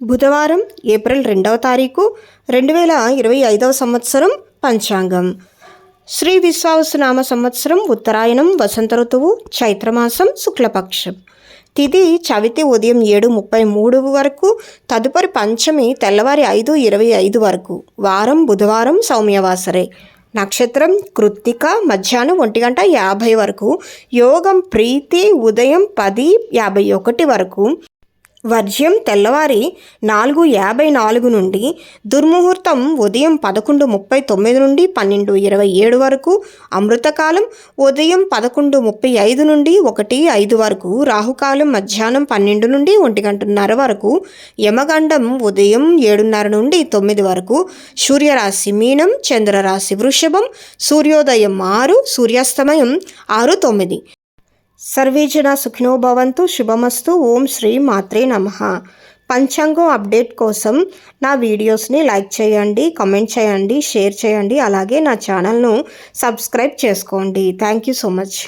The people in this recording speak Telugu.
బుధవారం ఏప్రిల్ 2వ తారీఖు 2025 సంవత్సరం. పంచాంగం శ్రీ విశ్వావసునామ సంవత్సరం, ఉత్తరాయణం, వసంత ఋతువు, చైత్రమాసం, శుక్లపక్షం. తిథి చవితి ఉదయం 7:33 వరకు, తదుపరి పంచమి తెల్లవారి 5:25 వరకు. వారం బుధవారం, సౌమ్యవాసరే. నక్షత్రం కృత్తిక, మధ్యాహ్నం 1:50 వరకు. యోగం ప్రీతి, ఉదయం 10:51 వరకు. వర్జ్యం తెల్లవారి 4:54 నుండి. దుర్ముహూర్తం ఉదయం 11:39 నుండి 12:27 వరకు. అమృతకాలం ఉదయం 11:35 నుండి 1:05 వరకు. రాహుకాలం మధ్యాహ్నం 12 నుండి 1:30 వరకు. యమగండం ఉదయం 7:30 నుండి 9 వరకు. సూర్యరాశి మీనం, చంద్రరాశి వృషభం. సూర్యోదయం 6, సూర్యాస్తమయం 6:09. సర్వే జనా సుఖినో భవంతు. శుభమస్తు. ఓం శ్రీ మాత్రే నమః. పంచాంగం అప్డేట్ కోసం నా వీడియోస్ని లైక్ చేయండి, కామెంట్ చేయండి, షేర్ చేయండి. అలాగే నా ఛానల్ను సబ్స్క్రైబ్ చేసుకోండి. Thank you so much.